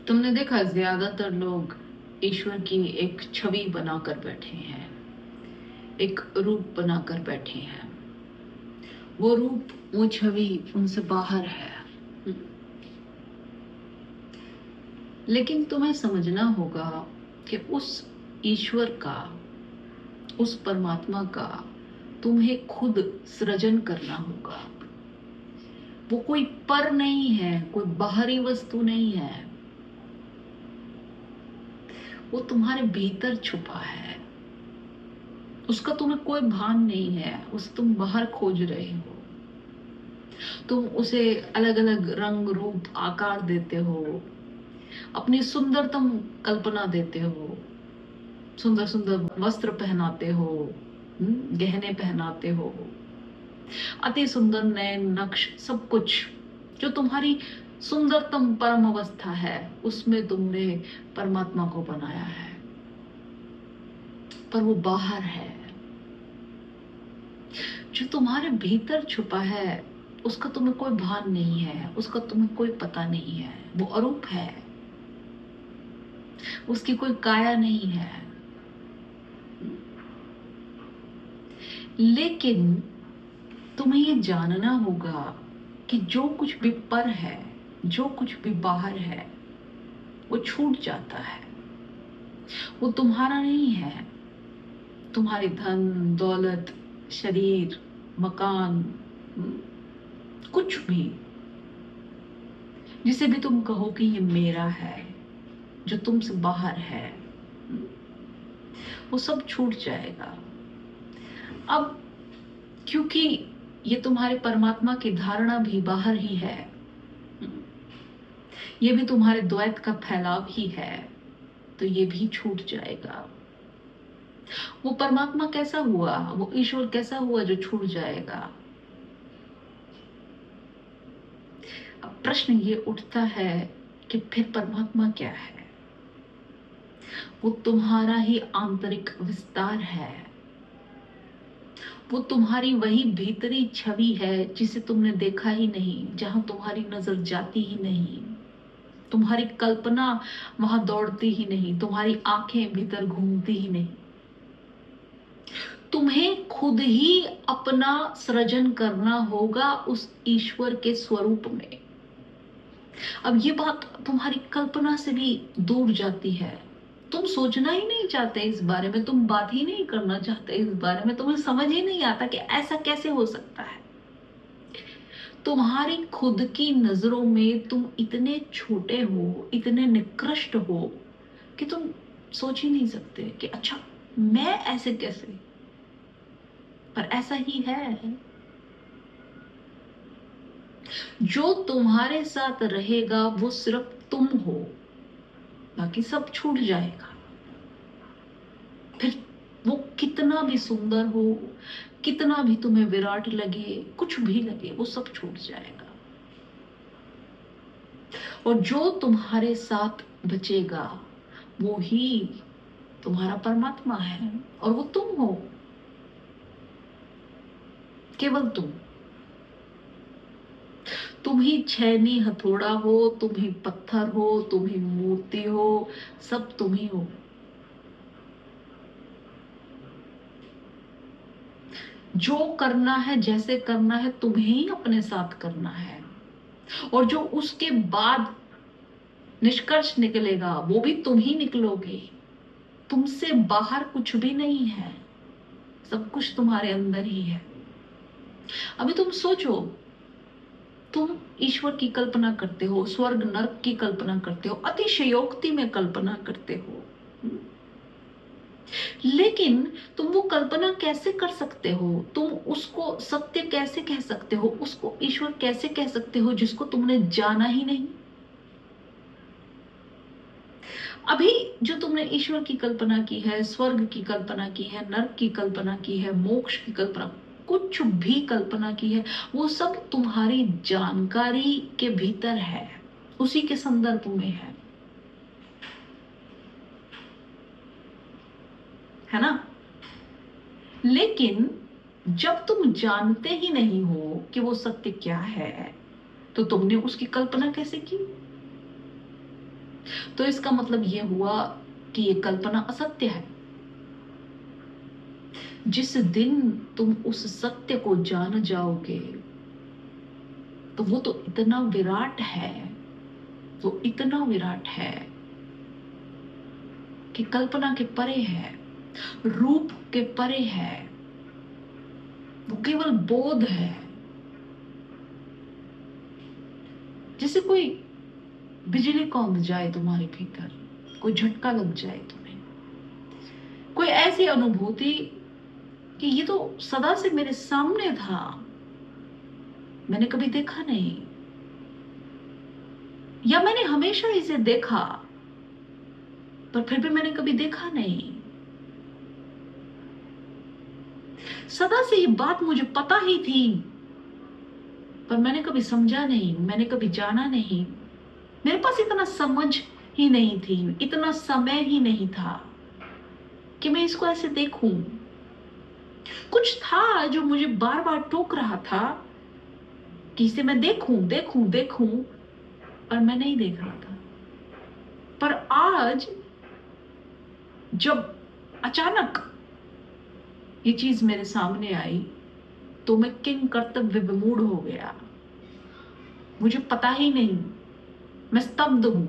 तुमने देखा ज्यादातर लोग ईश्वर की एक छवि बनाकर बैठे हैं, एक रूप बनाकर बैठे हैं। वो रूप, वो छवि उनसे बाहर है। लेकिन तुम्हें समझना होगा कि उस ईश्वर का, उस परमात्मा का तुम्हें खुद सृजन करना होगा। वो कोई पर नहीं है, कोई बाहरी वस्तु नहीं है। वो तुम्हारे भीतर छुपा है। उसका तुम्हें कोई भान नहीं है। उसे तुम बाहर खोज रहे हो। तुम उसे अलग अलग रंग रूप आकार देते हो, अपनी सुंदरतम कल्पना देते हो, सुंदर सुंदर वस्त्र पहनाते हो, गहने पहनाते हो, अति सुंदर नए नक्श, सब कुछ जो तुम्हारी सुंदरतम परम अवस्था है उसमें तुमने परमात्मा को बनाया है। पर वो बाहर है। जो तुम्हारे भीतर छुपा है उसका तुम्हें कोई भान नहीं है, उसका तुम्हें कोई पता नहीं है। वो अरूप है, उसकी कोई काया नहीं है। लेकिन तुम्हें ये जानना होगा कि जो कुछ भी पर है, जो कुछ भी बाहर है, वो छूट जाता है। वो तुम्हारा नहीं है। तुम्हारी धन दौलत, शरीर, मकान, कुछ भी जिसे भी तुम कहो कि ये मेरा है, जो तुमसे बाहर है, वो सब छूट जाएगा। अब क्योंकि ये तुम्हारे परमात्मा की धारणा भी बाहर ही है, ये भी तुम्हारे द्वैत का फैलाव ही है, तो ये भी छूट जाएगा। वो परमात्मा कैसा हुआ, वो ईश्वर कैसा हुआ जो छूट जाएगा? अब प्रश्न ये उठता है कि फिर परमात्मा क्या है? वो तुम्हारा ही आंतरिक विस्तार है। वो तुम्हारी वही भीतरी छवि है जिसे तुमने देखा ही नहीं, जहां तुम्हारी नजर जाती ही नहीं, तुम्हारी कल्पना वहां दौड़ती ही नहीं, तुम्हारी आंखें भीतर घूमती ही नहीं। तुम्हें खुद ही अपना सृजन करना होगा उस ईश्वर के स्वरूप में। अब ये बात तुम्हारी कल्पना से भी दूर जाती है। तुम सोचना ही नहीं चाहते इस बारे में, तुम बात ही नहीं करना चाहते इस बारे में, तुम्हें समझ ही नहीं आता कि ऐसा कैसे हो सकता है। तुम्हारी खुद की नजरों में तुम इतने छोटे हो, इतने निकृष्ट हो कि तुम सोच ही नहीं सकते कि अच्छा मैं ऐसे कैसे। पर ऐसा ही है। जो तुम्हारे साथ रहेगा वो सिर्फ तुम हो, बाकी सब छूट जाएगा। फिर वो कितना भी सुंदर हो, कितना भी तुम्हें विराट लगे, कुछ भी लगे, वो सब छूट जाएगा। और जो तुम्हारे साथ बचेगा वो ही तुम्हारा परमात्मा है, और वो तुम हो, केवल तुम ही छैनी हथौड़ा हो, तुम ही पत्थर हो, तुम ही मूर्ति हो, सब तुम ही हो। जो करना है, जैसे करना है, तुम्हें ही अपने साथ करना है। और जो उसके बाद निष्कर्ष निकलेगा वो भी तुम ही निकलोगे। तुमसे बाहर कुछ भी नहीं है, सब कुछ तुम्हारे अंदर ही है। अभी तुम सोचो, तुम ईश्वर की कल्पना करते हो, स्वर्ग नरक की कल्पना करते हो, अतिशयोक्ति में कल्पना करते हो, लेकिन तुम वो कल्पना कैसे कर सकते हो? तुम उसको सत्य कैसे कह सकते हो? उसको ईश्वर कैसे कह सकते हो जिसको तुमने जाना ही नहीं? अभी जो तुमने ईश्वर की कल्पना की है, स्वर्ग की कल्पना की है, नरक की कल्पना की है, मोक्ष की कल्पना, कुछ भी कल्पना की है, वो सब तुम्हारी जानकारी के भीतर है, उसी के संदर्भ में है ना? लेकिन जब तुम जानते ही नहीं हो कि वो सत्य क्या है, तो तुमने उसकी कल्पना कैसे की? तो इसका मतलब ये हुआ कि ये कल्पना असत्य है। जिस दिन तुम उस सत्य को जान जाओगे तो वो तो इतना विराट है, वो इतना विराट है कि कल्पना के परे है, रूप के परे है, वो केवल बोध है। जैसे कोई बिजली कौंध जाए तुम्हारे भीतर, कोई झटका लग जाए तुम्हें, कोई ऐसी अनुभूति कि ये तो सदा से मेरे सामने था, मैंने कभी देखा नहीं, या मैंने हमेशा इसे देखा पर फिर भी मैंने कभी देखा नहीं। सदा से ये बात मुझे पता ही थी पर मैंने कभी समझा नहीं, मैंने कभी जाना नहीं, मेरे पास इतना समझ ही नहीं थी, इतना समय ही नहीं था कि मैं इसको ऐसे देखूं। कुछ था जो मुझे बार बार टोक रहा था कि इसे मैं देखूं देखूं देखूं, पर मैं नहीं देख रहा था। पर आज जब अचानक ये चीज मेरे सामने आई तो मैं किन कर्तव्य विमूढ़ हो गया, मुझे पता ही नहीं, मैं स्तब्ध हूं।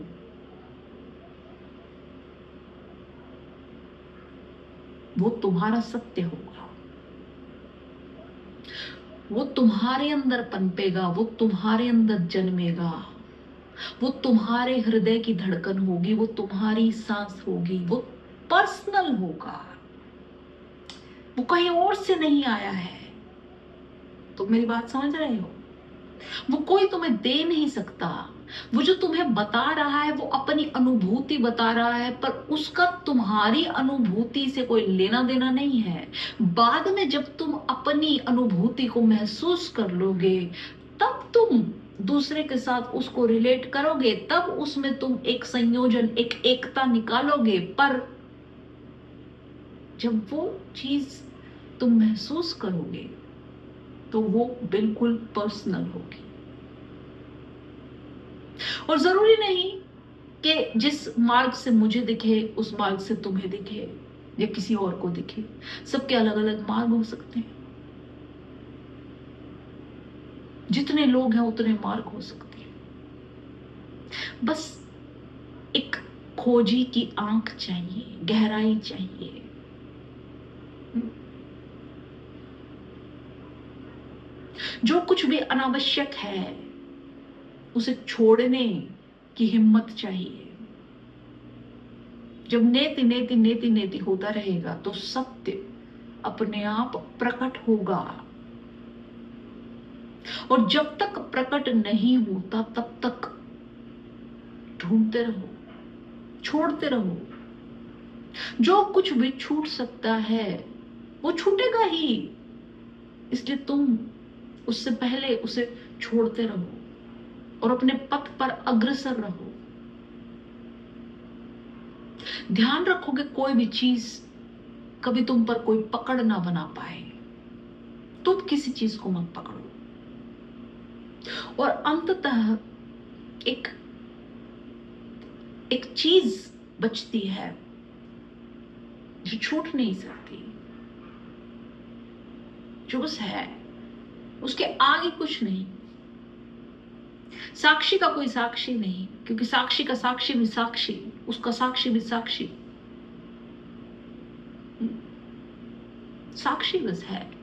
वो तुम्हारा सत्य होगा, वो तुम्हारे अंदर पनपेगा, वो तुम्हारे अंदर जन्मेगा, वो तुम्हारे हृदय की धड़कन होगी, वो तुम्हारी सांस होगी, वो पर्सनल होगा, वो कहीं और से नहीं आया है। तो मेरी बात समझ रहे हो? वो कोई तुम्हें दे नहीं सकता। वो जो तुम्हें बता रहा है वो अपनी अनुभूति बता रहा है, पर उसका तुम्हारी अनुभूति से कोई लेना देना नहीं है। बाद में जब तुम अपनी अनुभूति को महसूस कर लोगे तब तुम दूसरे के साथ उसको रिलेट करोगे, तब उसमें तुम एक संयोजन, एक एकता निकालोगे। पर जब वो चीज तुम महसूस करोगे तो वो बिल्कुल पर्सनल होगी। और जरूरी नहीं कि जिस मार्ग से मुझे दिखे उस मार्ग से तुम्हें दिखे या किसी और को दिखे। सबके अलग अलग मार्ग हो सकते हैं। जितने लोग हैं उतने मार्ग हो सकते हैं। बस एक खोजी की आंख चाहिए, गहराई चाहिए। जो कुछ भी अनावश्यक है उसे छोड़ने की हिम्मत चाहिए। जब नेति नेति नेति नेति होता रहेगा तो सत्य अपने आप प्रकट होगा। और जब तक प्रकट नहीं होता तब तक ढूंढते रहो, छोड़ते रहो। जो कुछ भी छूट सकता है वो छूटेगा ही, इसलिए तुम उससे पहले उसे छोड़ते रहो और अपने पथ पर अग्रसर रहो। ध्यान रखोगे कोई भी चीज कभी तुम पर कोई पकड़ ना बना पाए। तुम किसी चीज को मत पकड़ो। और अंततः एक चीज बचती है जो छूट नहीं सकती, जो बस है, उसके आगे कुछ नहीं। साक्षी का कोई साक्षी नहीं, क्योंकि साक्षी का साक्षी भी साक्षी, उसका साक्षी भी साक्षी। साक्षी बस है।